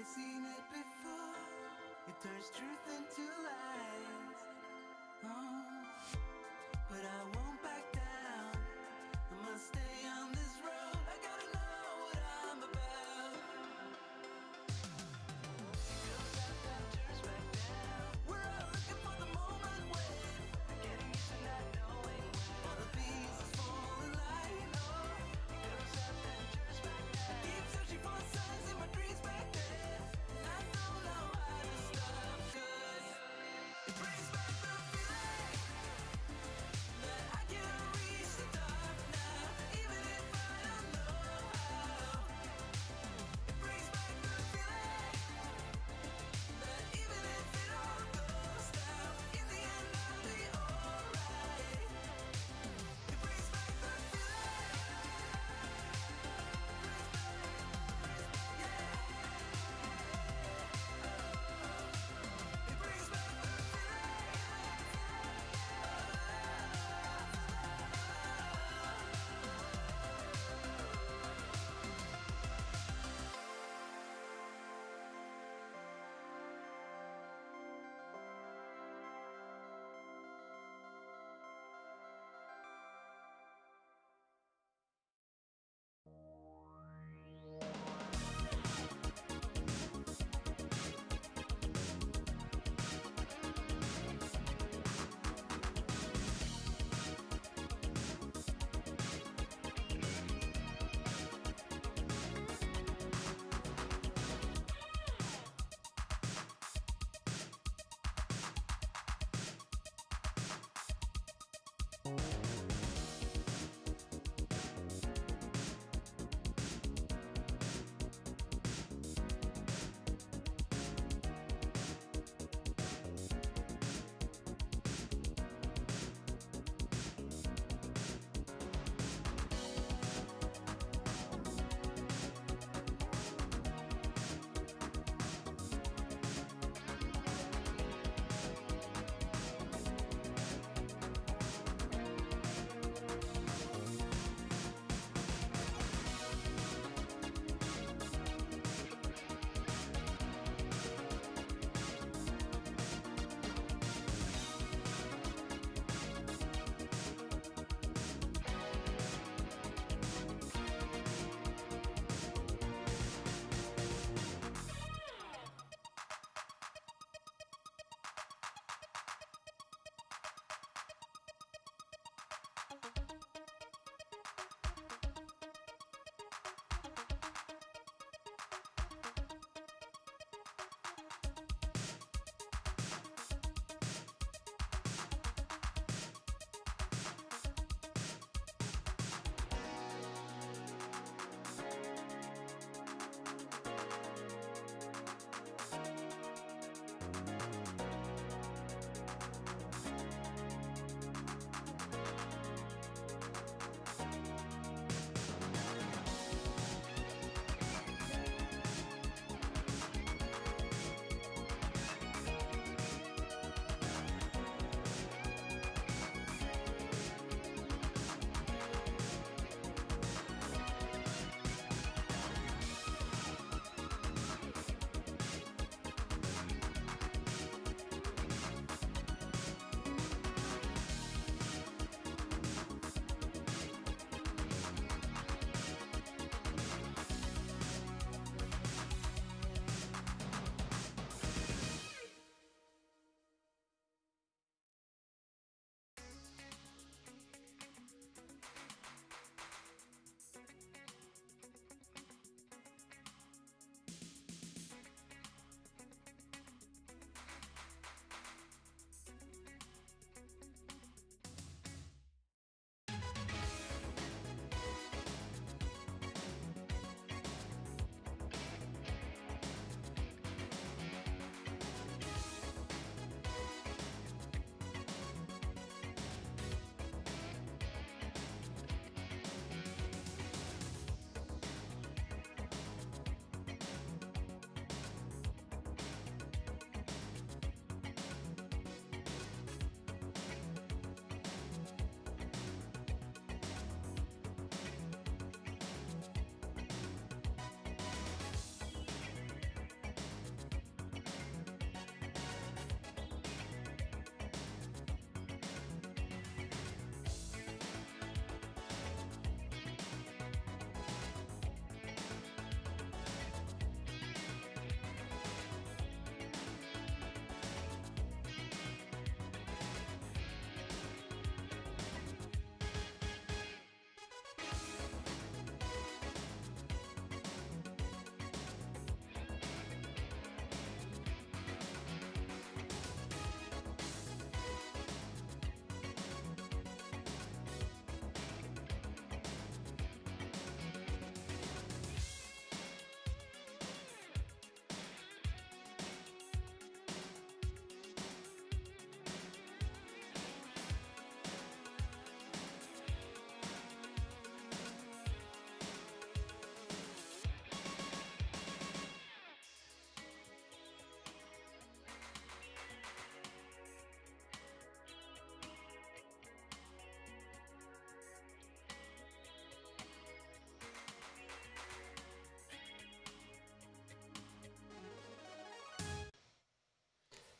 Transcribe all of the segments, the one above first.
I've seen it before. It turns truth into lies. Oh, but I won't back down. I must stay on this road. I gotta know what I'm about. It goes up and turns back down. We're all looking for the moment wave. Getting used to not knowing when all the pieces fall in line. Oh, it goes up and turns back down. Keep searching for signs in my dreams back then. And I don't know how to stop, 'cause it brings back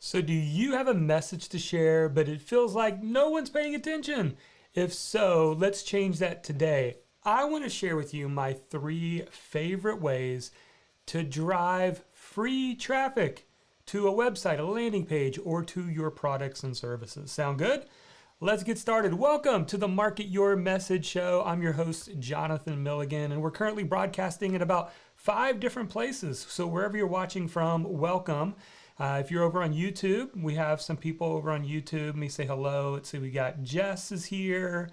So, do you have a message to share, but it feels like no one's paying attention? If so, let's change that today. I want to share with you my 3 favorite ways to drive free traffic to a website, a landing page, or to your products and services. Sound good? Let's get started. Welcome to the Market Your Message show. I'm your host, Jonathan Milligan, and we're currently broadcasting in about 5 different places. So wherever you're watching from, welcome. If you're over on YouTube, we have some people over on YouTube. Let me say hello. Let's see, we got Jess is here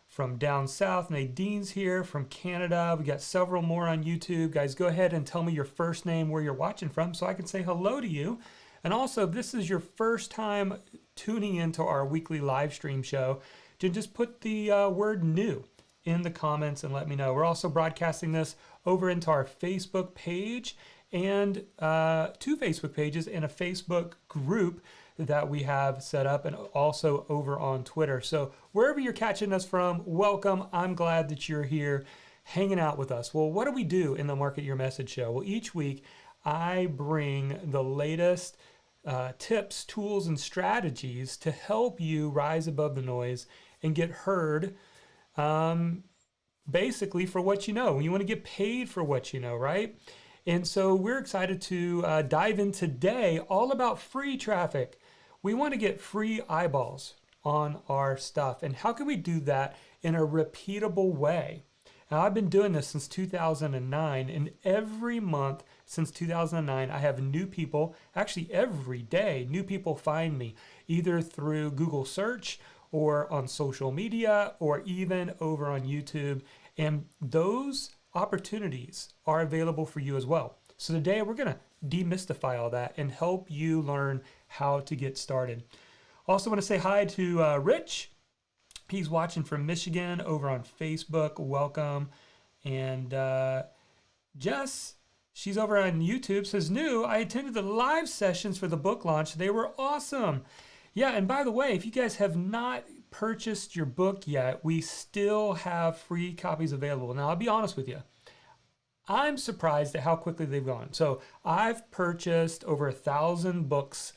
from down south. Nadine's here from Canada. We got several more on YouTube. Guys, go ahead and tell me your first name, where you're watching from, so I can say hello to you. And also, if this is your first time tuning into our weekly live stream show, just put the word new in the comments and let me know. We're also broadcasting this over into our Facebook page and 2 Facebook pages and a Facebook group that we have set up, and also over on Twitter. So wherever you're catching us from, welcome. I'm glad that you're here hanging out with us. Well, what do we do in the Market Your Message show? Well, each week I bring the latest tips, tools, and strategies to help you rise above the noise and get heard basically for what you know. You want to get paid for what you know, right? And so we're excited to dive in today all about free traffic. We want to get free eyeballs on our stuff. And how can we do that in a repeatable way? Now, I've been doing this since 2009, and every month since 2009, I have new people, actually every day, new people find me, either through Google search or on social media or even over on YouTube. And those opportunities are available for you as well. So today we're going to demystify all that and help you learn how to get started. Also want to say hi to Rich. He's watching from Michigan over on Facebook. Welcome. And Jess, she's over on YouTube, says, new, I attended the live sessions for the book launch. They were awesome. Yeah, and by the way, if you guys have not purchased your book yet, we still have free copies available. Now, I'll be honest with you. I'm surprised at how quickly they've gone. So I've purchased over 1,000 books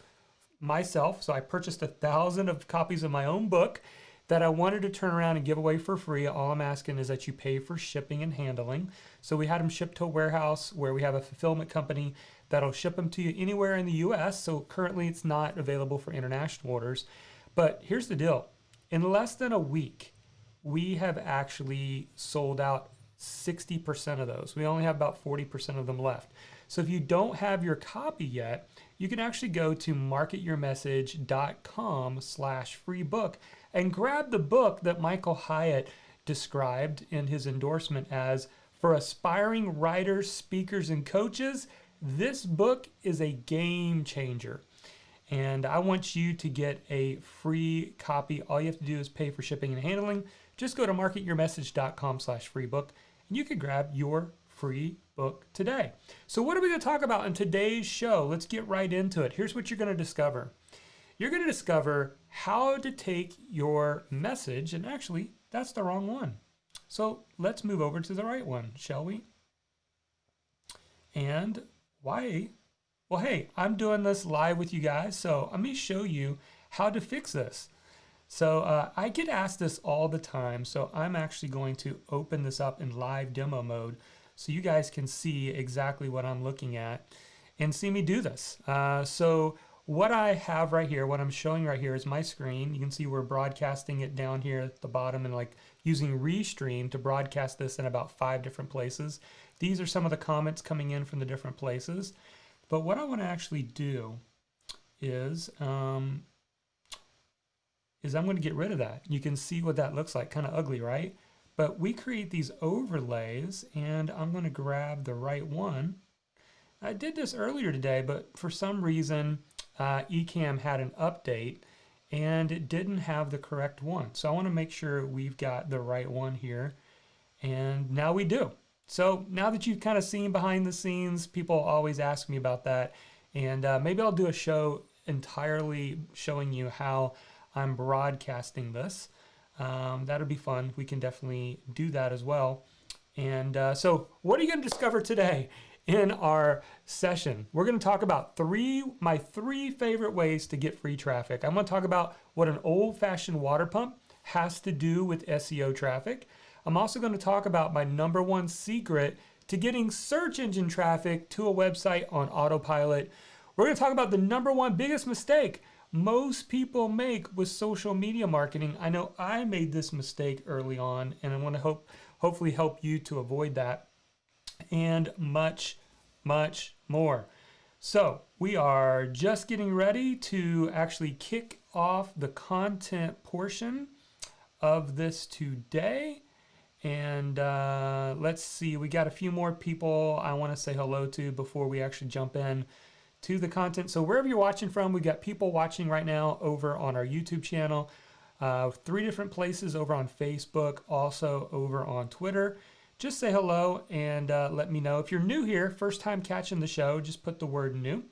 myself. So I purchased 1,000 of copies of my own book that I wanted to turn around and give away for free. All I'm asking is that you pay for shipping and handling. So we had them shipped to a warehouse where we have a fulfillment company that'll ship them to you anywhere in the US. So currently it's not available for international orders. But here's the deal. In less than a week, we have actually sold out 60% of those. We only have about 40% of them left. So if you don't have your copy yet, you can actually go to marketyourmessage.com/free book and grab the book that Michael Hyatt described in his endorsement as for aspiring writers, speakers, and coaches. This book is a game changer. And I want you to get a free copy. All you have to do is pay for shipping and handling. Just go to marketyourmessage.com/free book and you can grab your free book today. So what are we going to talk about in today's show? Let's get right into it. Here's what you're going to discover. You're going to discover how to take your message, and actually, that's the wrong one. So let's move over to the right one, shall we? And why? Well, hey, I'm doing this live with you guys, so let me show you how to fix this. So I get asked this all the time, so I'm actually going to open this up in live demo mode so you guys can see exactly what I'm looking at and see me do this. So what I have right here, what I'm showing right here is my screen. You can see we're broadcasting it down here at the bottom and like using Restream to broadcast this in about 5 different places. These are some of the comments coming in from the different places. But what I want to actually do is I'm going to get rid of that. You can see what that looks like, kind of ugly, right? But we create these overlays, and I'm going to grab the right one. I did this earlier today, but for some reason, Ecamm had an update, and it didn't have the correct one. So I want to make sure we've got the right one here, and now we do. So now that you've kind of seen behind the scenes, people always ask me about that, and maybe I'll do a show entirely showing you how I'm broadcasting this. That'll be fun. We can definitely do that as well. And so what are you going to discover today? in our session. We're going to talk about my three favorite ways to get free traffic. I'm going to talk about what an old-fashioned water pump has to do with SEO traffic. I'm also going to talk about my number one secret to getting search engine traffic to a website on autopilot. We're going to talk about the number one biggest mistake most people make with social media marketing. I know I made this mistake early on, and I want to hopefully help you to avoid that, and much, much more. So we are just getting ready to actually kick off the content portion of this today. And let's see, we got a few more people I want to say hello to before we actually jump in to the content. So wherever you're watching from, we got people watching right now over on our YouTube channel, 3 different places over on Facebook, also over on Twitter. Just say hello and let me know. If you're new here, first time catching the show, just put the word new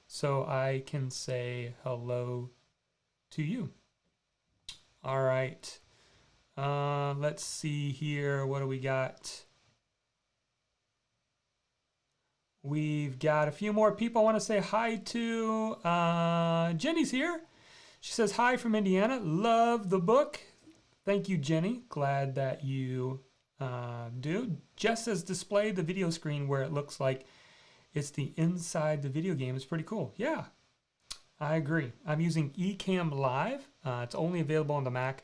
so I can say hello to you. All right. Let's see here. What do we got? We've got a few more people I want to say hi to. Jenny's here. She says hi from Indiana. Love the book. Thank you, Jenny. Glad that you do. Jess has displayed the video screen where it looks like it's the inside the video game. It's pretty cool. Yeah, I agree. I'm using Ecamm Live. It's only available on the Mac.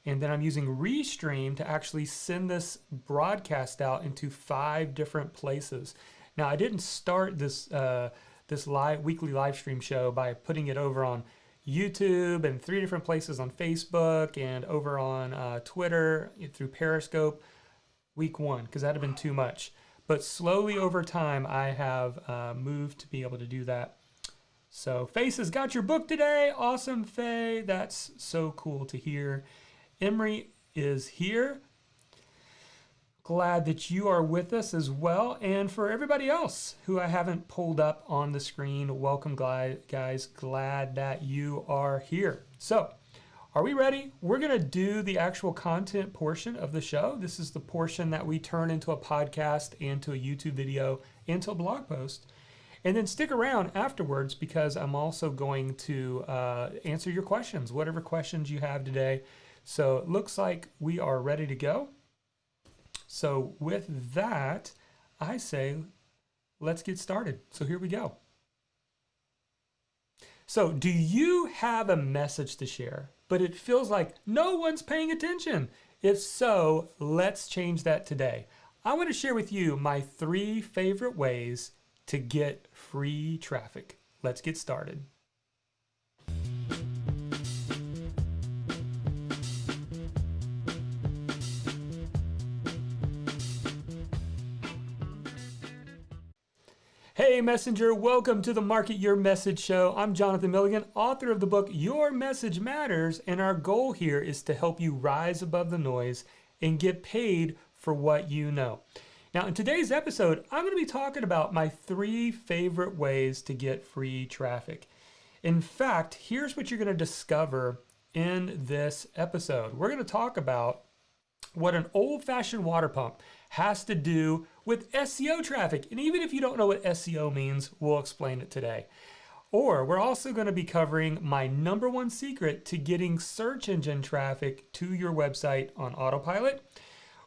And then I'm using Restream to actually send this broadcast out into 5 different places. Now, I didn't start this weekly live stream show by putting it over on YouTube and 3 different places on Facebook and over on Twitter through Periscope week 1, because that'd have been too much. But slowly over time, I have moved to be able to do that. So Faye says, got your book today. Awesome, Faye. That's so cool to hear. Emery is here. Glad that you are with us as well. And for everybody else who I haven't pulled up on the screen, welcome, guys. Glad that you are here. So, are we ready? We're going to do the actual content portion of the show. This is the portion that we turn into a podcast and to a YouTube video and to a blog post. And then stick around afterwards because I'm also going to answer your questions, whatever questions you have today. So it looks like we are ready to go. So with that, I say, let's get started. So here we go. So do you have a message to share, but it feels like no one's paying attention? If so, let's change that today. I want to share with you my 3 favorite ways to get free traffic. Let's get started. Hey Messenger, welcome to the Market Your Message Show. I'm Jonathan Milligan, author of the book Your Message Matters, and our goal here is to help you rise above the noise and get paid for what you know. Now in today's episode, I'm going to be talking about my 3 favorite ways to get free traffic. In fact, here's what you're going to discover in this episode. We're going to talk about what an old-fashioned water pump has to do with SEO traffic. And even if you don't know what SEO means, we'll explain it today. Or we're also going to be covering my number one secret to getting search engine traffic to your website on autopilot.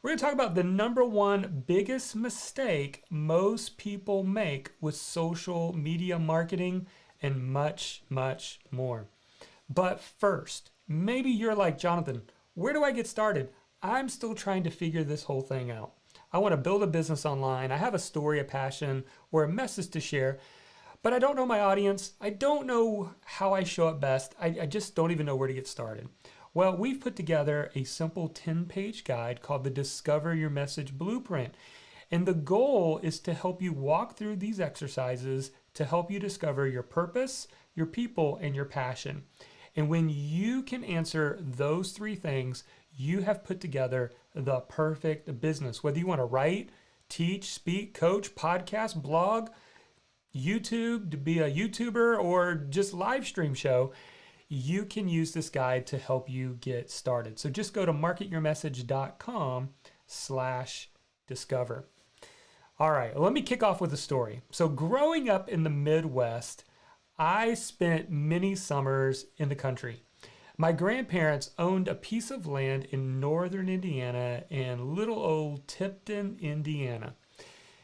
We're going to talk about the number one biggest mistake most people make with social media marketing and much, much more. But first, maybe you're like, Jonathan, where do I get started? I'm still trying to figure this whole thing out. I want to build a business online. I have a story, a passion, or a message to share, but I don't know my audience. I don't know how I show up best. I just don't even know where to get started. Well, we've put together a simple 10-page guide called the Discover Your Message Blueprint. And the goal is to help you walk through these exercises to help you discover your purpose, your people, and your passion. And when you can answer those 3 things, you have put together the perfect business. Whether you want to write, teach, speak, coach, podcast, blog, YouTube, to be a YouTuber, or just live stream show, you can use this guide to help you get started. So just go to marketyourmessage.com/discover. All right, let me kick off with a story. So, growing up in the Midwest, I spent many summers in the country. My grandparents owned a piece of land in northern Indiana and little old Tipton, Indiana.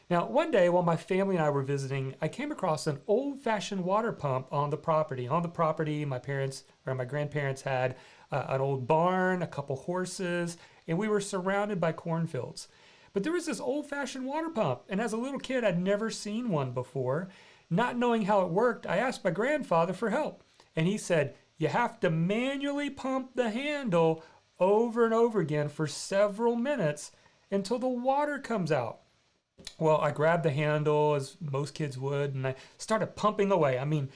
Now, one day while my family and I were visiting, I came across an old-fashioned water pump on the property. On the property, my parents or my grandparents had an old barn, a couple horses, and we were surrounded by cornfields. But there was this old-fashioned water pump, and as a little kid, I'd never seen one before. Not knowing how it worked, I asked my grandfather for help, and he said, you have to manually pump the handle over and over again for several minutes until the water comes out. Well, I grabbed the handle as most kids would, and I started pumping away. I mean,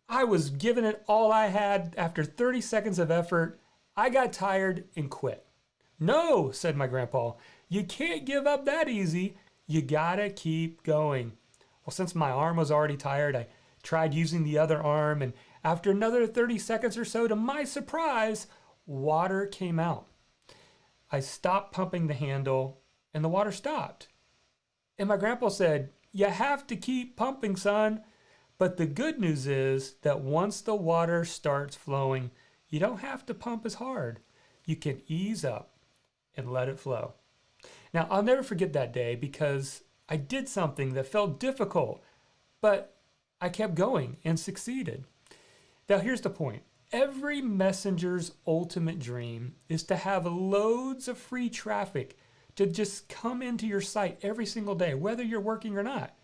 I was giving it all I had. After 30 seconds of effort, I got tired and quit. No, said my grandpa, you can't give up that easy. You gotta keep going. Well, since my arm was already tired, I tried using the other arm, and after another 30 seconds or so, to my surprise, water came out. I stopped pumping the handle, and the water stopped. And my grandpa said, you have to keep pumping, son. But the good news is that once the water starts flowing, you don't have to pump as hard. You can ease up and let it flow. Now, I'll never forget that day because I did something that felt difficult, but I kept going and succeeded. Now, here's the point. Every messenger's ultimate dream is to have loads of free traffic to just come into your site every single day, whether you're working or not.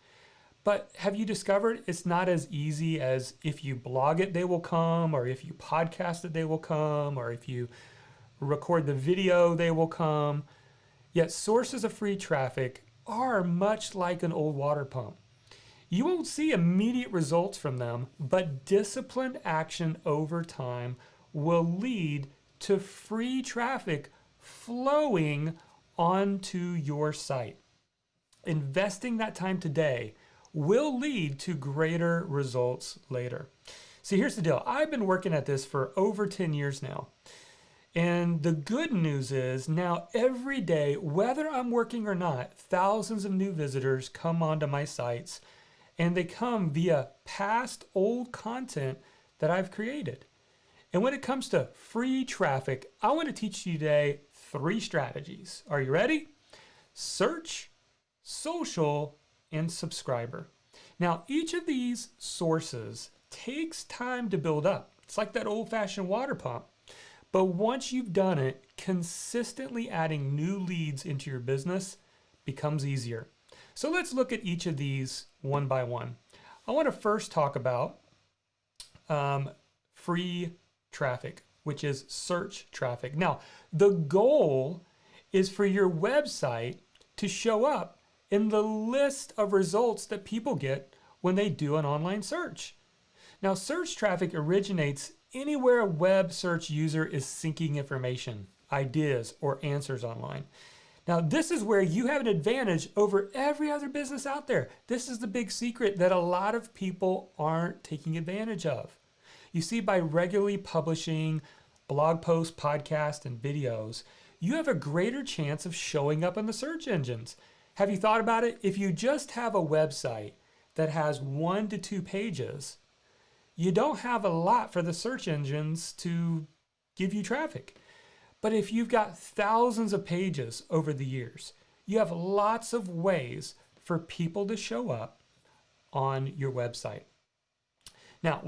But have you discovered it's not as easy as if you blog it, they will come, or if you podcast it, they will come, or if you record the video, they will come. Yet sources of free traffic are much like an old water pump. You won't see immediate results from them, but disciplined action over time will lead to free traffic flowing onto your site. Investing that time today will lead to greater results later. See, here's the deal. I've been working at this for over 10 years now. And the good news is now every day, whether I'm working or not, thousands of new visitors come onto my sites, and they come via past old content that I've created. And when it comes to free traffic, I want to teach you today 3 strategies. Are you ready? Search, social, and subscriber. Now, each of these sources takes time to build up. It's like that old-fashioned water pump. But once you've done it, consistently adding new leads into your business becomes easier. So let's look at each of these one by one. I want to first talk about free traffic, which is search traffic. Now, the goal is for your website to show up in the list of results that people get when they do an online search. Now, search traffic originates anywhere a web search user is seeking information, ideas, or answers online. Now, this is where you have an advantage over every other business out there. This is the big secret that a lot of people aren't taking advantage of. You see, by regularly publishing blog posts, podcasts, and videos, you have a greater chance of showing up in the search engines. Have you thought about it? If you just have a website that has 1 to 2 pages, you don't have a lot for the search engines to give you traffic. But if you've got thousands of pages over the years, you have lots of ways for people to show up on your website. Now,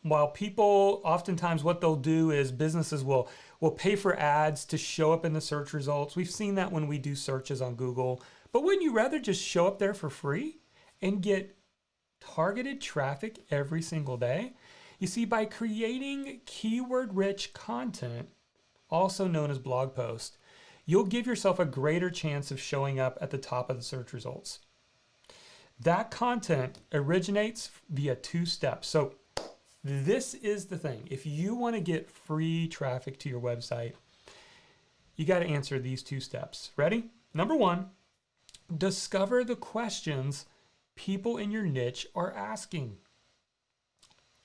while people, oftentimes what they'll do is businesses will pay for ads to show up in the search results. We've seen that when we do searches on Google. But wouldn't you rather just show up there for free and get targeted traffic every single day? You see, by creating keyword-rich content, also known as blog posts, you'll give yourself a greater chance of showing up at the top of the search results. That content originates via 2 steps. So this is the thing. If you want to get free traffic to your website, you got to answer these 2 steps. Ready? Number 1, discover the questions people in your niche are asking.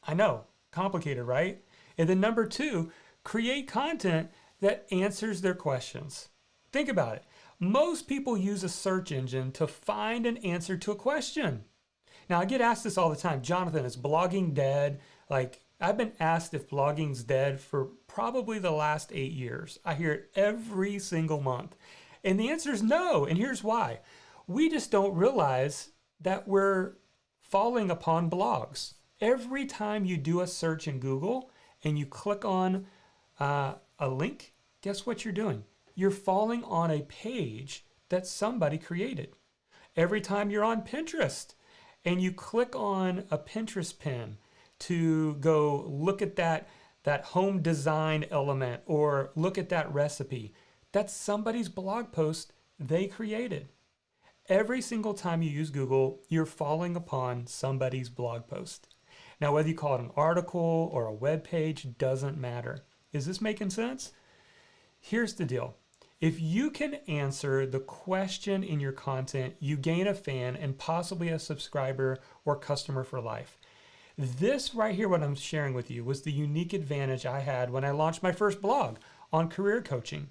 I know, complicated, right? And then number 2, create content that answers their questions. Think about it. Most people use a search engine to find an answer to a question. Now, I get asked this all the time. Jonathan, is blogging dead? Like, I've been asked if blogging's dead for probably the last 8 years. I hear it every single month. And the answer is no. And here's why. We just don't realize that we're falling upon blogs. Every time you do a search in Google and you click on a link, guess what you're doing? You're falling on a page that somebody created. Every time you're on Pinterest and you click on a Pinterest pin to go look at that home design element or look at that recipe, that's somebody's blog post they created. Every single time you use Google, you're falling upon somebody's blog post. Now, whether you call it an article or a web page doesn't matter. Is this making sense? Here's the deal. If you can answer the question in your content, you gain a fan and possibly a subscriber or customer for life. This right here, what I'm sharing with you, was the unique advantage I had when I launched my first blog on career coaching.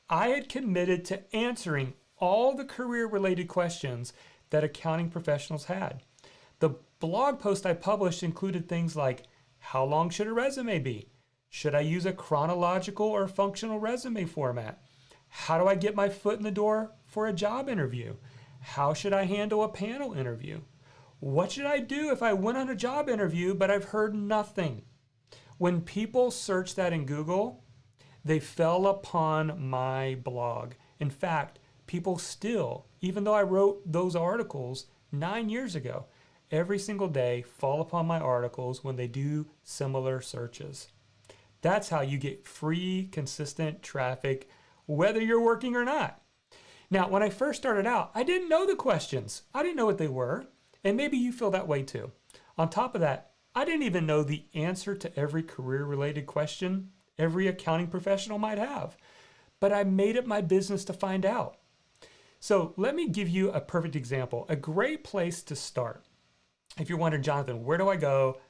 I had committed to answering all the career-related questions that accounting professionals had. The blog post I published included things like, how long should a resume be? Should I use a chronological or functional resume format? How do I get my foot in the door for a job interview? How should I handle a panel interview? What should I do if I went on a job interview but I've heard nothing? When people search that in Google, they fell upon my blog. In fact, people still, even though I wrote those articles 9 years ago, every single day fall upon my articles when they do similar searches. That's how you get free, consistent traffic, whether you're working or not. Now, when I first started out, I didn't know the questions. I didn't know what they were. And maybe you feel that way too. On top of that, I didn't even know the answer to every career-related question every accounting professional might have. But I made it my business to find out. So let me give you a perfect example, a great place to start. If you're wondering, Jonathan, where do I go?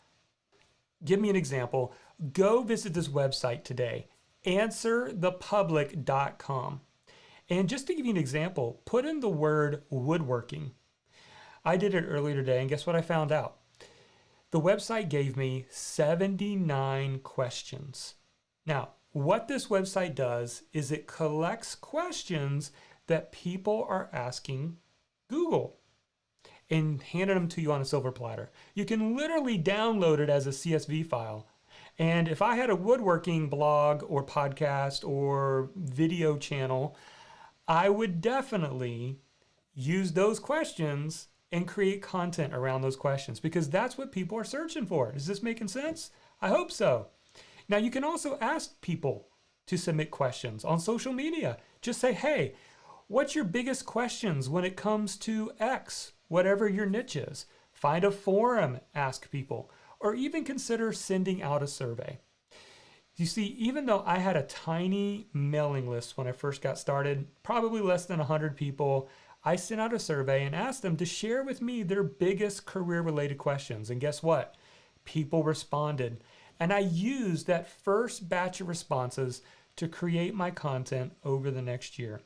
Give me an example. Go visit this website today, answerthepublic.com. And just to give you an example, put in the word woodworking. I did it earlier today, and guess what I found out? The website gave me 79 questions. Now, what this website does is it collects questions that people are asking Google and handed them to you on a silver platter. You can literally download it as a CSV file. And if I had a woodworking blog or podcast or video channel, I would definitely use those questions and create content around those questions because that's what people are searching for. Is this making sense? I hope so. Now, you can also ask people to submit questions on social media. Just say, hey, what's your biggest questions when it comes to X, whatever your niche is? Find a forum, ask people, or even consider sending out a survey. You see, even though I had a tiny mailing list when I first got started, probably less than 100 people, I sent out a survey and asked them to share with me their biggest career-related questions. And guess what? People responded. And I used that first batch of responses to create my content over the next year.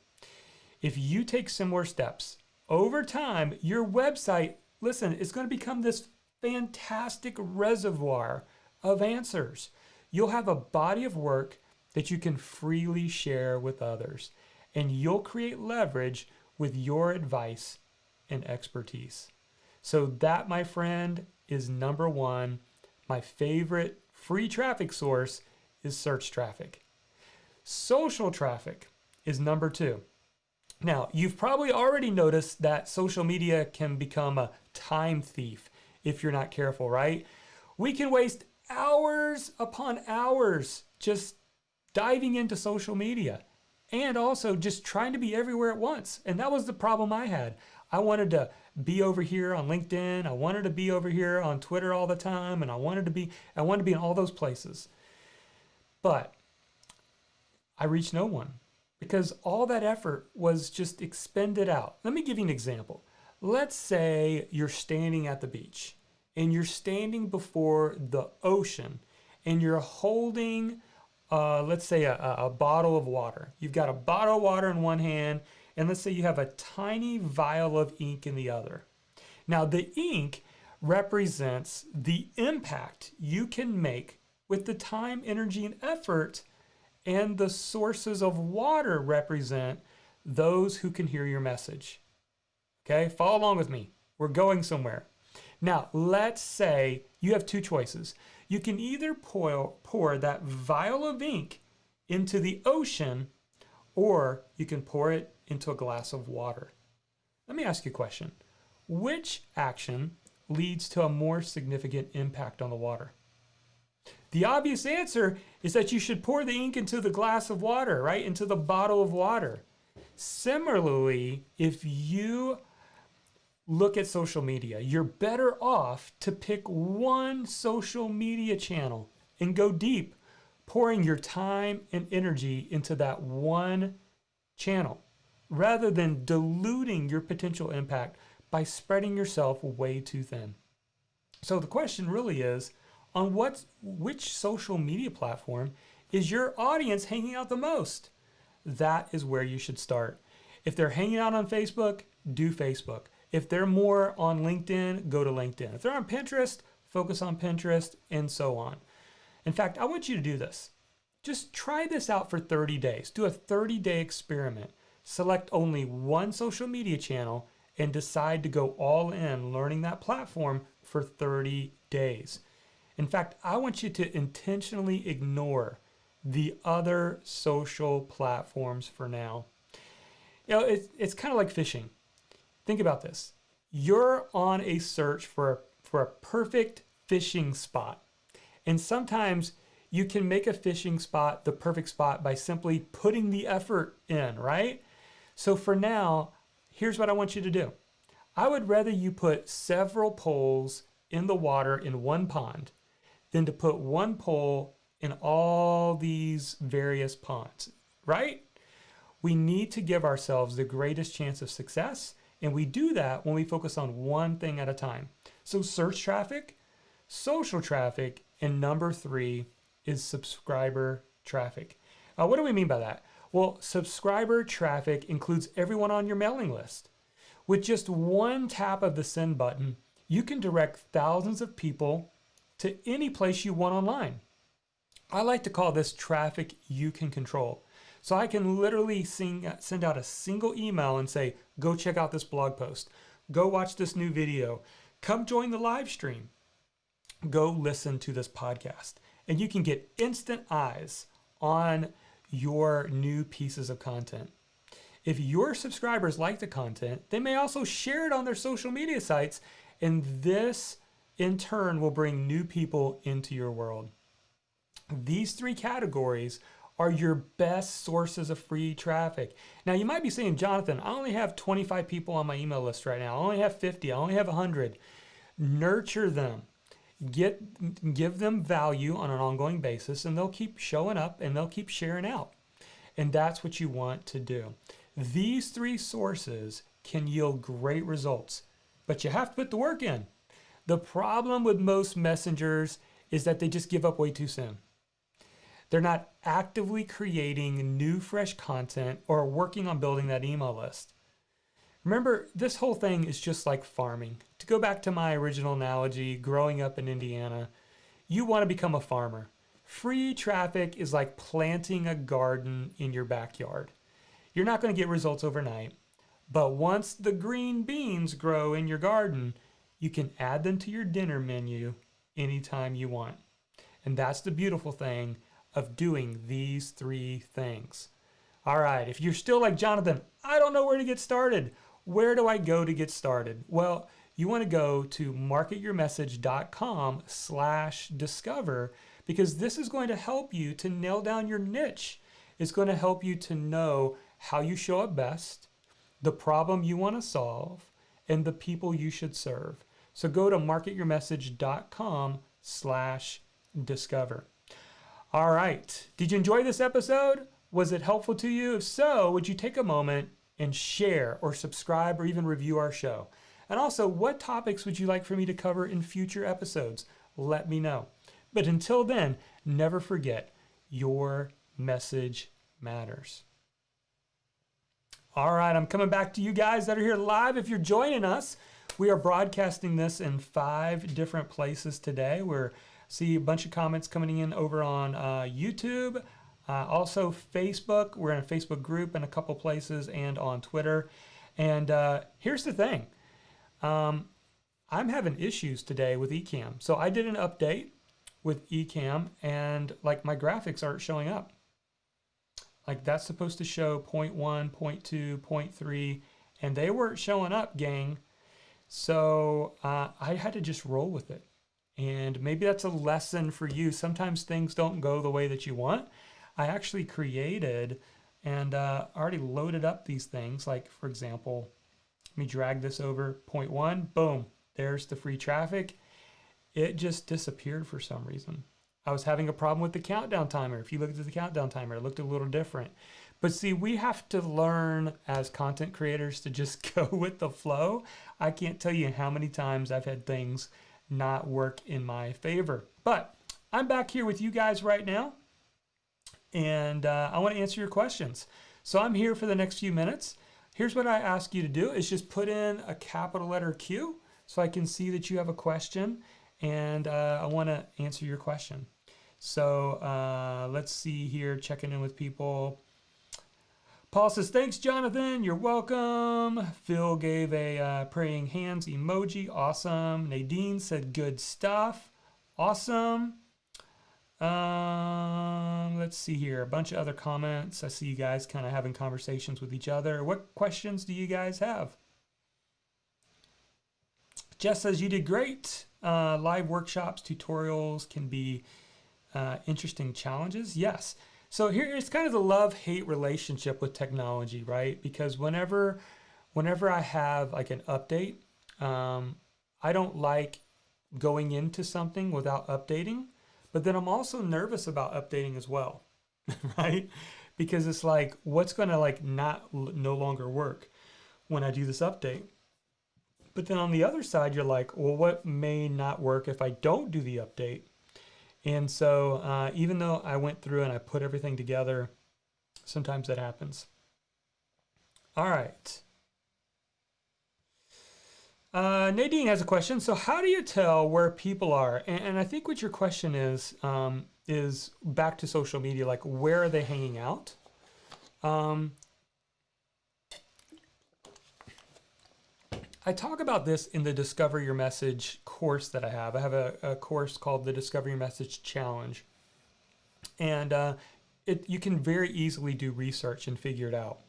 If you take similar steps, over time, your website, listen, is going to become this fantastic reservoir of answers. You'll have a body of work that you can freely share with others, and you'll create leverage with your advice and expertise. So that, my friend, is number one. My favorite free traffic source is search traffic. Social traffic is number two. Now, you've probably already noticed that social media can become a time thief if you're not careful, right? We can waste hours upon hours just diving into social media and also just trying to be everywhere at once. And that was the problem I had. I wanted to be over here on LinkedIn. I wanted to be over here on Twitter all the time. And I wanted to be in all those places. But I reached no one because all that effort was just expended out. Let me give you an example. Let's say you're standing at the beach and you're standing before the ocean and you're holding, let's say a bottle of water. You've got a bottle of water in one hand and let's say you have a tiny vial of ink in the other. Now, the ink represents the impact you can make with the time, energy, and effort, and the sources of water represent those who can hear your message. Okay, follow along with me. We're going somewhere. Now, let's say you have two choices. You can either pour that vial of ink into the ocean, or you can pour it into a glass of water. Let me ask you a question. Which action leads to a more significant impact on the water? The obvious answer is that you should pour the ink into the glass of water, right? Into the bottle of water. Similarly, if you look at social media, you're better off to pick one social media channel and go deep, pouring your time and energy into that one channel, rather than diluting your potential impact by spreading yourself way too thin. So the question really is, on which social media platform is your audience hanging out the most? That is where you should start. If they're hanging out on Facebook, do Facebook. If they're more on LinkedIn, go to LinkedIn. If they're on Pinterest, focus on Pinterest, and so on. In fact, I want you to do this. Just try this out for 30 days. Do a 30-day experiment. Select only one social media channel and decide to go all in learning that platform for 30 days. In fact, I want you to intentionally ignore the other social platforms for now. You know, it's kind of like fishing. Think about this. You're on a search for a perfect fishing spot. And sometimes you can make a fishing spot the perfect spot by simply putting the effort in, right? So for now, here's what I want you to do. I would rather you put several poles in the water in one pond than to put one pole in all these various ponds, right? We need to give ourselves the greatest chance of success, and we do that when we focus on one thing at a time. So search traffic, social traffic, and number 3 is subscriber traffic. What do we mean by that? Well, subscriber traffic includes everyone on your mailing list. With just one tap of the send button, you can direct thousands of people to any place you want online. I like to call this traffic you can control. So I can literally send out a single email and say, go check out this blog post. Go watch this new video. Come join the live stream. Go listen to this podcast. And you can get instant eyes on your new pieces of content. If your subscribers like the content, they may also share it on their social media sites, and this in turn will bring new people into your world. These 3 categories are your best sources of free traffic. Now you might be saying, Jonathan, I only have 25 people on my email list right now. I only have 50, I only have 100. Nurture them. Give them value on an ongoing basis, and they'll keep showing up and they'll keep sharing out. And that's what you want to do. These 3 sources can yield great results, but you have to put the work in. The problem with most messengers is that they just give up way too soon. They're not actively creating new, fresh content or working on building that email list. Remember, this whole thing is just like farming. To go back to my original analogy, growing up in Indiana, you want to become a farmer. Free traffic is like planting a garden in your backyard. You're not going to get results overnight, but once the green beans grow in your garden, you can add them to your dinner menu anytime you want. And that's the beautiful thing of doing these 3 things. All right, if you're still like Jonathan, I don't know where to get started. Where do I go to get started? Well, you want to go to marketyourmessage.com/discover, because this is going to help you to nail down your niche. It's going to help you to know how you show up best, the problem you want to solve, and the people you should serve. So go to marketyourmessage.com/discover. All right. Did you enjoy this episode? Was it helpful to you? If so, would you take a moment and share or subscribe or even review our show? And also, what topics would you like for me to cover in future episodes? Let me know. But until then, never forget, your message matters. All right, I'm coming back to you guys that are here live. If you're joining us, we are broadcasting this in 5 different places today. We're see a bunch of comments coming in over on YouTube, also Facebook. We're in a Facebook group in a couple places and on Twitter. And here's the thing. I'm having issues today with Ecamm. So I did an update with Ecamm and like my graphics aren't showing up. Like that's supposed to show 0.1, 0.2, 0.3, and they weren't showing up, gang. So I had to just roll with it. And maybe that's a lesson for you. Sometimes things don't go the way that you want. I actually created and already loaded up these things. Like for example, let me drag this over 0.1, boom, there's the free traffic. It just disappeared for some reason. I was having a problem with the countdown timer. If you look at the countdown timer, it looked a little different. But see, we have to learn as content creators to just go with the flow. I can't tell you how many times I've had things not work in my favor. But I'm back here with you guys right now, and I want to answer your questions. So I'm here for the next few minutes. Here's what I ask you to do is just put in a capital letter Q so I can see that you have a question, and I want to answer your question. So let's see here, checking in with people. Paul says, thanks, Jonathan. You're welcome. Phil gave a praying hands emoji. Awesome. Nadine said, good stuff. Awesome. Let's see here. A bunch of other comments. I see you guys kind of having conversations with each other. What questions do you guys have? Jess says, you did great. Live workshops, tutorials can be interesting challenges. Yes. So here it's kind of the love-hate relationship with technology, right? Because whenever I have like an update, I don't like going into something without updating, but then I'm also nervous about updating as well, right? Because it's like, what's going to like no longer work when I do this update? But then on the other side, you're like, well, what may not work if I don't do the update? And so even though I went through and I put everything together, sometimes that happens. All right. Nadine has a question. So how do you tell where people are? And I think what your question is back to social media, like where are they hanging out? I talk about this in the Discover Your Message course that I have. I have a course called the Discover Your Message Challenge. And you can very easily do research and figure it out.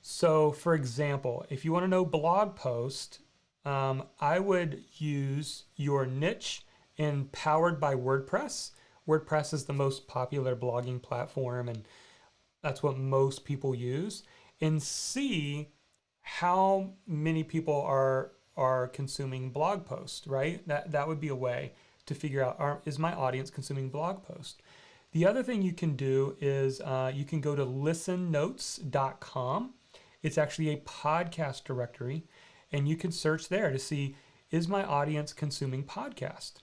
So for example, if you want to know blog post, I would use your niche in Powered by WordPress. WordPress is the most popular blogging platform, and that's what most people use. And see how many people are consuming blog posts, right? That would be a way to figure out, is my audience consuming blog posts? The other thing you can do is you can go to listennotes.com. It's actually a podcast directory, and you can search there to see, is my audience consuming podcast?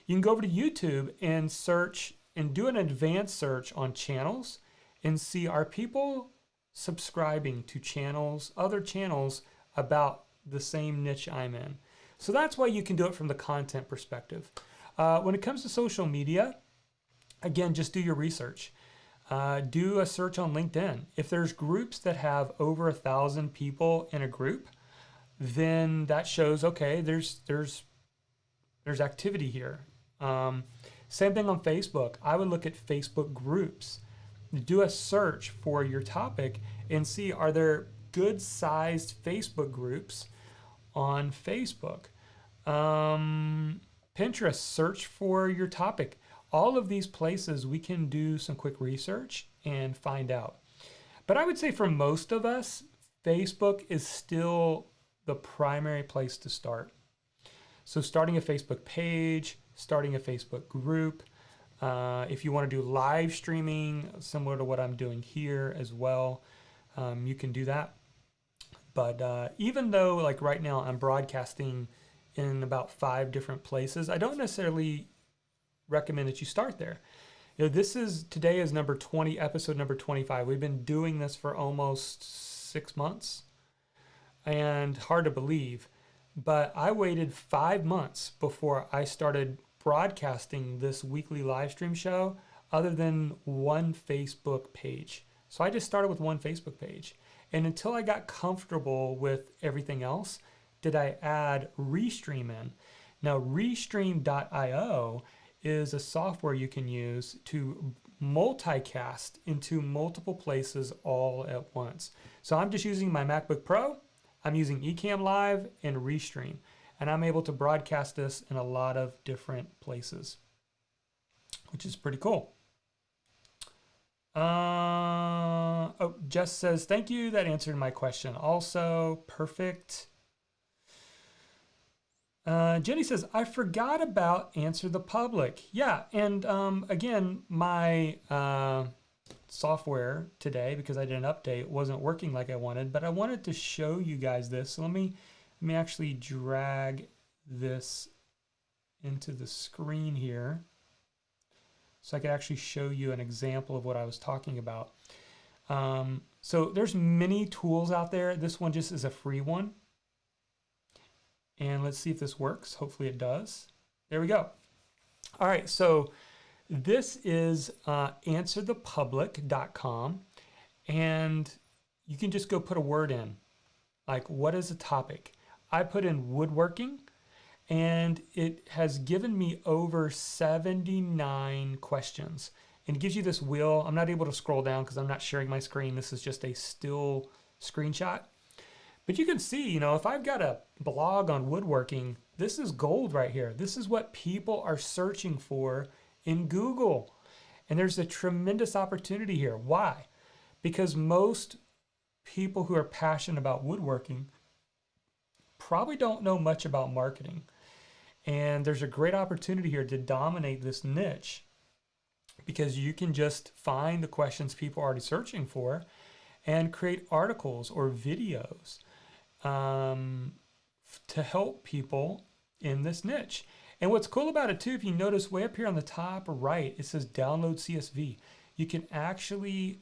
You can go over to YouTube and search and do an advanced search on channels and see, are people subscribing to channels, other channels about the same niche I'm in? So that's why you can do it from the content perspective. When it comes to social media, again, just do your research. Do a search on LinkedIn. If there's groups that have over 1,000 people in a group, then that shows, okay, there's activity here. Same thing on Facebook. I would look at Facebook groups. Do a search for your topic and see, are there good sized Facebook groups on Facebook? Pinterest, search for your topic. All of these places we can do some quick research and find out. But I would say for most of us, Facebook is still the primary place to start. So starting a Facebook page, starting a Facebook group. If you want to do live streaming, similar to what I'm doing here as well, you can do that. But even though like right now I'm broadcasting in about 5 different places, I don't necessarily recommend that you start there. You know, today is number 20, episode number 25. We've been doing this for almost 6 months, and hard to believe, but I waited 5 months before I started broadcasting this weekly live stream show other than one Facebook page. So I just started with one Facebook page. And until I got comfortable with everything else, did I add Restream in. Now, Restream.io is a software you can use to multicast into multiple places all at once. So I'm just using my MacBook Pro, I'm using Ecamm Live and Restream, and I'm able to broadcast this in a lot of different places, which is pretty cool. Oh, Jess says, thank you. That answered my question. Also, perfect. Jenny says, I forgot about Answer the Public. Yeah, and again, my software today, because I did an update, wasn't working like I wanted, but I wanted to show you guys this. So let me actually drag this into the screen here, so I could actually show you an example of what I was talking about. So there's many tools out there. This one just is a free one. And let's see if this works. Hopefully it does. There we go. All right, so this is answerthepublic.com, and you can just go put a word in, like what is the topic? I put in woodworking, and it has given me over 79 questions. And it gives you this wheel. I'm not able to scroll down because I'm not sharing my screen. This is just a still screenshot. But you can see, you know, if I've got a blog on woodworking, this is gold right here. This is what people are searching for in Google. And there's a tremendous opportunity here. Why? Because most people who are passionate about woodworking probably don't know much about marketing. And there's a great opportunity here to dominate this niche, because you can just find the questions people are already searching for and create articles or videos to help people in this niche. And what's cool about it too, if you notice way up here on the top right, it says download CSV. You can actually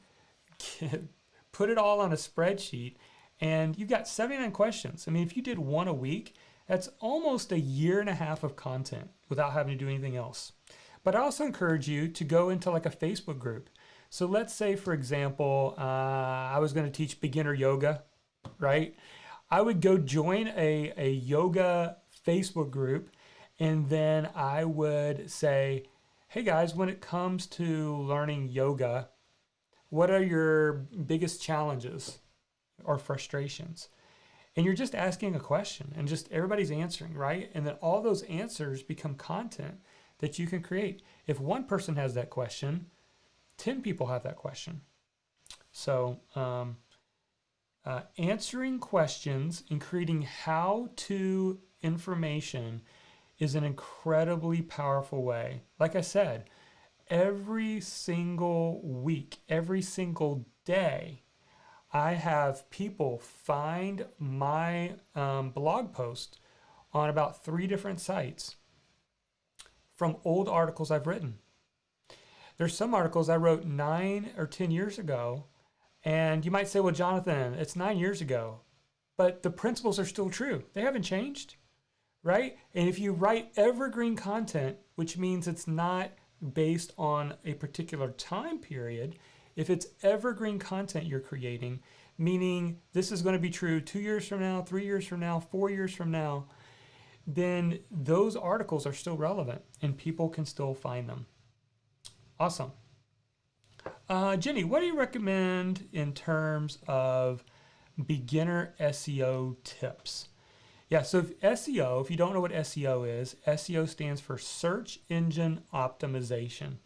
put it all on a spreadsheet, and you've got 79 questions. I mean, if you did one a week, that's almost 1.5 years of content without having to do anything else. But I also encourage you to go into like a Facebook group. So let's say, for example, I was going to teach beginner yoga, right? I would go join a yoga Facebook group, and then I would say, hey guys, when it comes to learning yoga, what are your biggest challenges or frustrations? And you're just asking a question, and just everybody's answering, right? And then all those answers become content that you can create. If one person has that question, 10 people have that question. So answering questions and creating how-to information is an incredibly powerful way. Like I said, every single week, every single day, I have people find my blog post on about 3 different sites from old articles I've written. There's some articles I wrote 9 or 10 years ago, and you might say, well, Jonathan, it's 9 years ago, but the principles are still true. They haven't changed, right? And if you write evergreen content, which means it's not based on a particular time period, if it's evergreen content you're creating, meaning this is going to be true 2 years from now, 3 years from now, 4 years from now, then those articles are still relevant and people can still find them. Awesome. Jenny, what do you recommend in terms of beginner SEO tips? Yeah, so SEO, if you don't know what SEO is, SEO stands for Search Engine Optimization.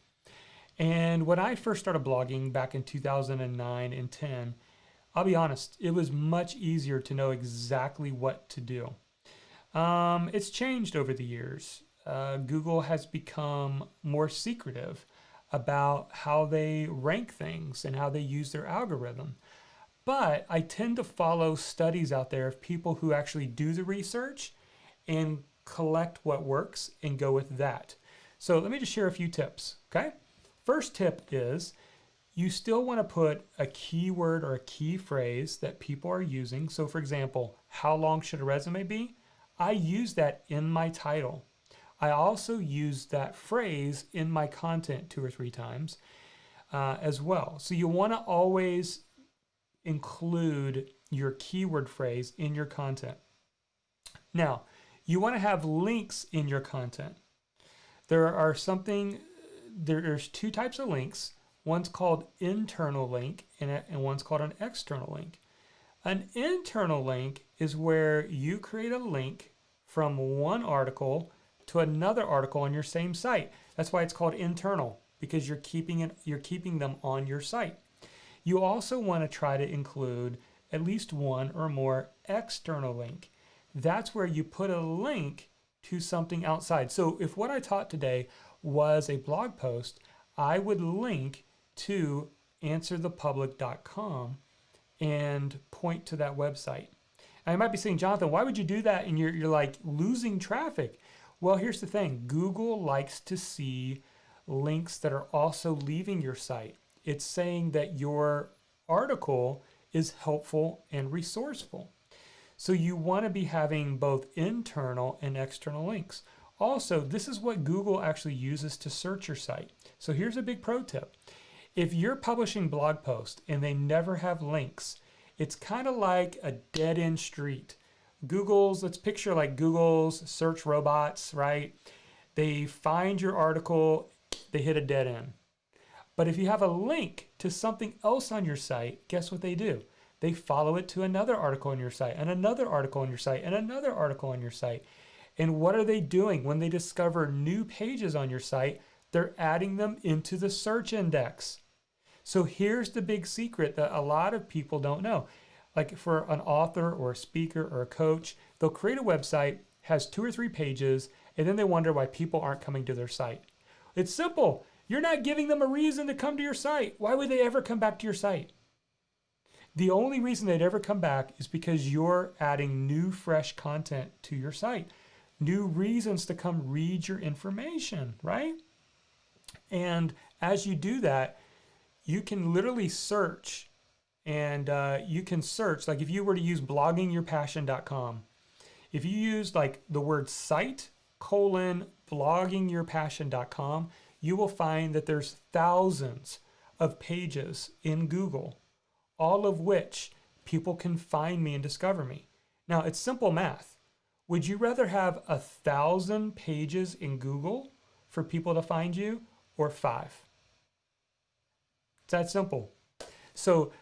And when I first started blogging back in 2009 and 10, I'll be honest, it was much easier to know exactly what to do. It's changed over the years. Google has become more secretive about how they rank things and how they use their algorithm. But I tend to follow studies out there of people who actually do the research and collect what works and go with that. So let me just share a few tips, okay? First tip is you still want to put a keyword or a key phrase that people are using. So for example, how long should a resume be? I use that in my title. I also use that phrase in my content 2 or 3 times as well. So you want to always include your keyword phrase in your content. Now, you want to have links in your content. There's 2 types of links. One's called internal link and one's called an external link. An internal link is where you create a link from one article to another article on your same site. That's why it's called internal, because you're keeping them on your site. You also want to try to include at least one or more external link. That's where you put a link to something outside. So if what I taught today was a blog post, I would link to answerthepublic.com and point to that website. And I might be saying, Jonathan, why would you do that? And you're like losing traffic. Well, here's the thing. Google likes to see links that are also leaving your site. It's saying that your article is helpful and resourceful. So you want to be having both internal and external links. Also, this is what Google actually uses to search your site. So here's a big pro tip. If you're publishing blog posts and they never have links, it's kind of like a dead-end street. Let's picture like Google's search robots, right? They find your article, they hit a dead end. But if you have a link to something else on your site, guess what they do? They follow it to another article on your site, and another article on your site, and another article on your site. And what are they doing when they discover new pages on your site? They're adding them into the search index. So here's the big secret that a lot of people don't know. Like for an author or a speaker or a coach, they'll create a website, has 2 or 3 pages, and then they wonder why people aren't coming to their site. It's simple. You're not giving them a reason to come to your site. Why would they ever come back to your site? The only reason they'd ever come back is because you're adding new, fresh content to your site. New reasons to come read your information, right? And as you do that, you can literally search, and you can search, like if you were to use bloggingyourpassion.com, if you use like the word site : bloggingyourpassion.com, you will find that there's thousands of pages in Google, all of which people can find me and discover me. Now, it's simple math. Would you rather have 1,000 pages in Google for people to find you, or 5? It's that simple. So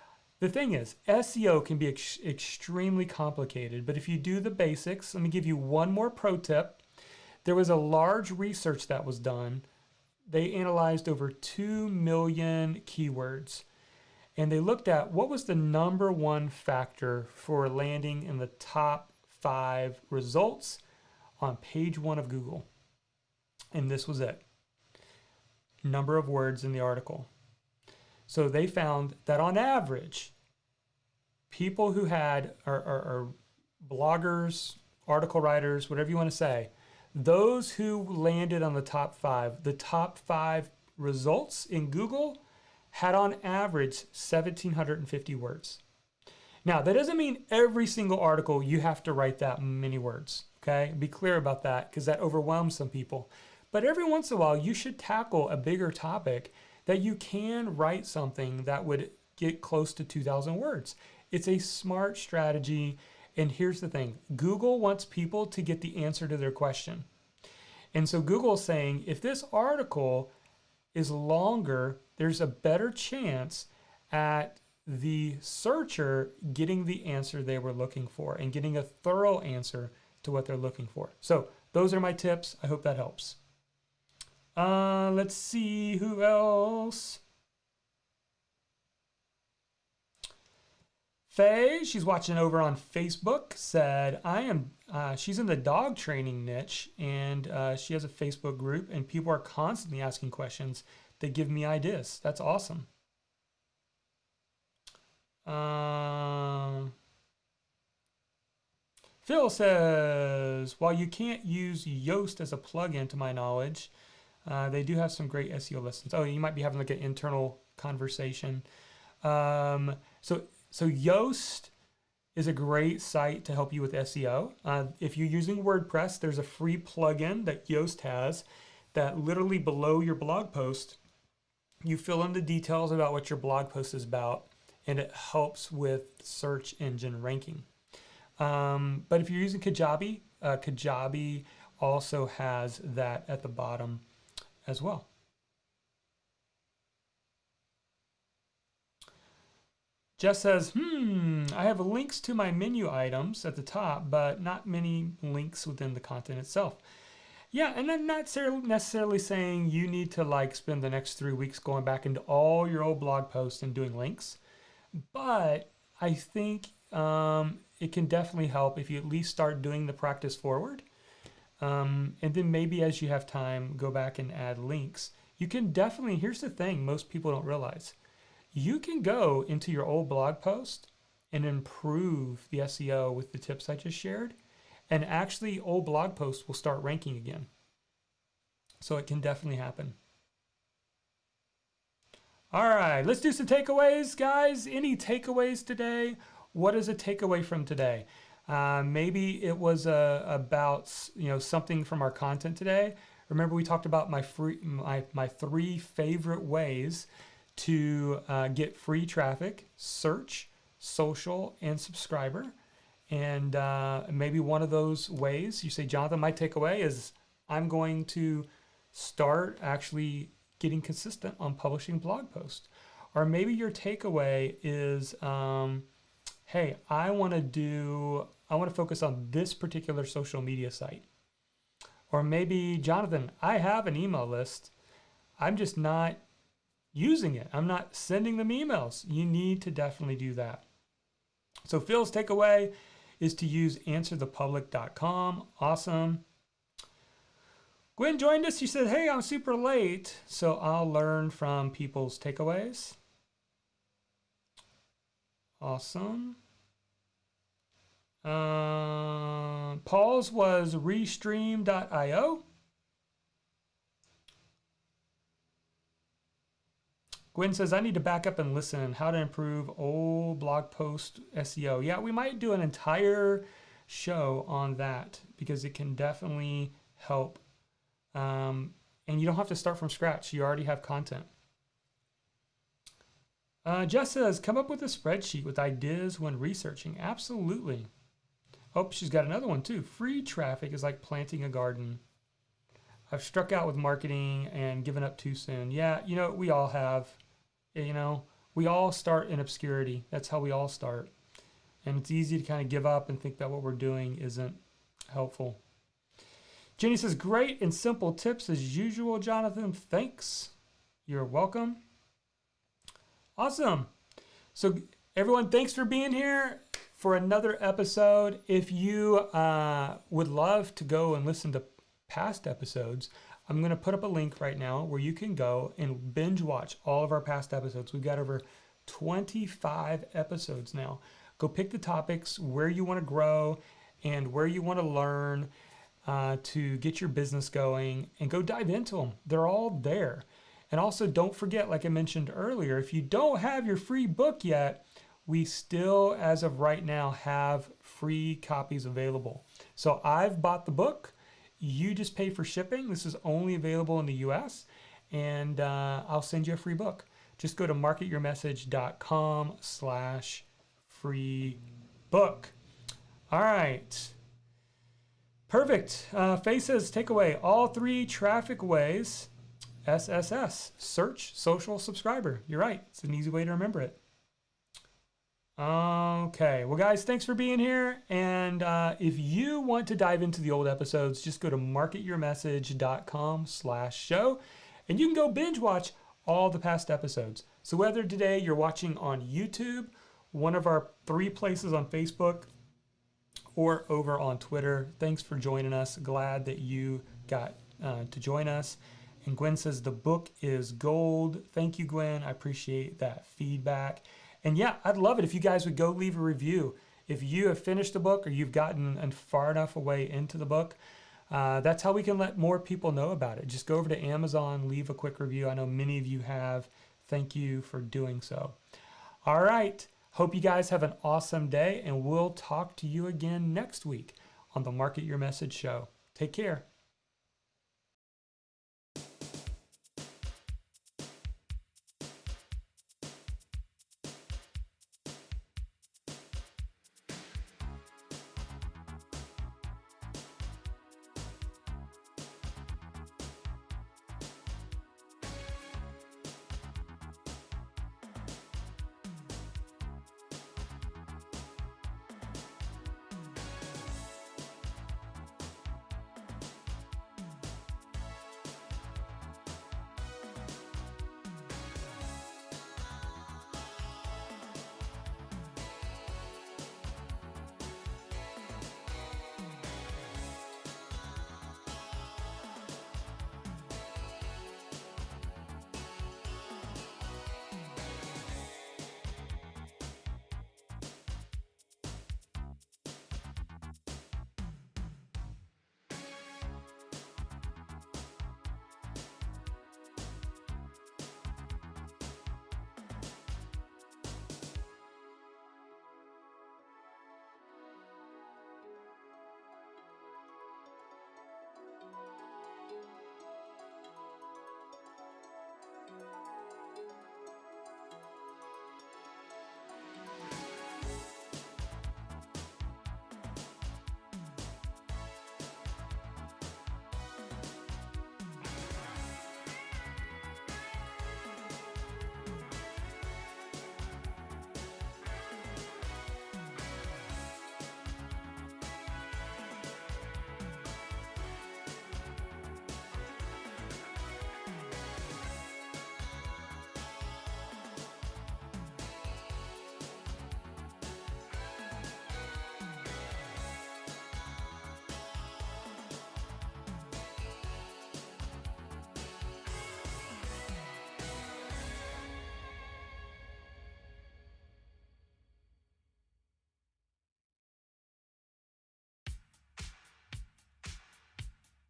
the thing is, SEO can be extremely complicated, but if you do the basics, let me give you one more pro tip. There was a large research that was done. They analyzed over 2 million keywords, and they looked at what was the number 1 factor for landing in the top 5 results on page 1 of Google. And this was it. Number of words in the article. So they found that on average, people who had are bloggers, article writers, whatever you want to say, those who landed on the top 5 results in Google had on average 1,750 words. Now, that doesn't mean every single article you have to write that many words, okay? Be clear about that, because that overwhelms some people. But every once in a while, you should tackle a bigger topic that you can write something that would get close to 2,000 words. It's a smart strategy. And here's the thing. Google wants people to get the answer to their question. And so Google is saying, if this article is longer, there's a better chance at the searcher getting the answer they were looking for and getting a thorough answer to what they're looking for. So those are my tips. I hope that helps. Let's see who else. Faye, she's watching over on Facebook, said, she's in the dog training niche, and she has a Facebook group, and people are constantly asking questions that give me ideas. That's awesome. Phil says, while you can't use Yoast as a plugin to my knowledge, They do have some great SEO lessons. Oh, you might be having like an internal conversation. So Yoast is a great site to help you with SEO. If you're using WordPress, there's a free plugin that Yoast has that literally below your blog post, you fill in the details about what your blog post is about, and it helps with search engine ranking. But if you're using Kajabi, Kajabi also has that at the bottom as well. Jess says, I have links to my menu items at the top, but not many links within the content itself. Yeah, and I'm not necessarily saying you need to like spend the next 3 weeks going back into all your old blog posts and doing links, but I think it can definitely help if you at least start doing the practice forward. And then maybe as you have time, go back and add links. You can definitely, here's the thing most people don't realize. You can go into your old blog post and improve the SEO with the tips I just shared. And actually, old blog posts will start ranking again. So it can definitely happen. All right, let's do some takeaways, guys. Any takeaways today? What is a takeaway from today? Maybe it was about something from our content today. Remember, we talked about my 3 favorite ways to get free traffic: search, social, and subscriber. And maybe one of those ways, you say, Jonathan, my takeaway is I'm going to start actually getting consistent on publishing blog posts. Or maybe your takeaway is, hey, I want to focus on this particular social media site. Or maybe, Jonathan, I have an email list. I'm just not using it. I'm not sending them emails. You need to definitely do that. So Phil's takeaway is to use answerthepublic.com. Awesome. Gwen joined us. She said, hey, I'm super late, so I'll learn from people's takeaways. Awesome. Paul's was restream.io. Gwen says, I need to back up and listen. How to improve old blog post SEO. Yeah, we might do an entire show on that because it can definitely help. And you don't have to start from scratch. You already have content. Jess says, come up with a spreadsheet with ideas when researching. Absolutely. Oh, she's got another one too. Free traffic is like planting a garden. I've struck out with marketing and given up too soon. Yeah, we all have. We all start in obscurity. That's how we all start. And it's easy to kind of give up and think that what we're doing isn't helpful. Jenny says, great and simple tips as usual, Jonathan. Thanks. You're welcome. Awesome. So everyone, thanks for being here for another episode. If you would love to go and listen to past episodes, I'm going to put up a link right now where you can go and binge watch all of our past episodes. We've got over 25 episodes now. Go pick the topics where you want to grow and where you want to learn to get your business going, and go dive into them. They're all there. And also don't forget, like I mentioned earlier, if you don't have your free book yet, we still, as of right now, have free copies available. So I've bought the book. You just pay for shipping. This is only available in the US, and I'll send you a free book. Just go to marketyourmessage.com/free book. All right. Perfect. Faye says, takeaway, all 3 traffic ways, SSS, search, social, subscriber. You're right. It's an easy way to remember it. Okay. Well, guys, thanks for being here. And if you want to dive into the old episodes, just go to marketyourmessage.com/show, and you can go binge watch all the past episodes. So whether today you're watching on YouTube, one of our 3 places on Facebook, or over on Twitter, thanks for joining us. Glad that you got to join us. And Gwen says the book is gold. Thank you, Gwen. I appreciate that feedback. And yeah, I'd love it if you guys would go leave a review. If you have finished the book or you've gotten far enough away into the book, That's how we can let more people know about it. Just go over to Amazon, leave a quick review. I know many of you have. Thank you for doing so. All right. Hope you guys have an awesome day, and we'll talk to you again next week on the Market Your Message show. Take care.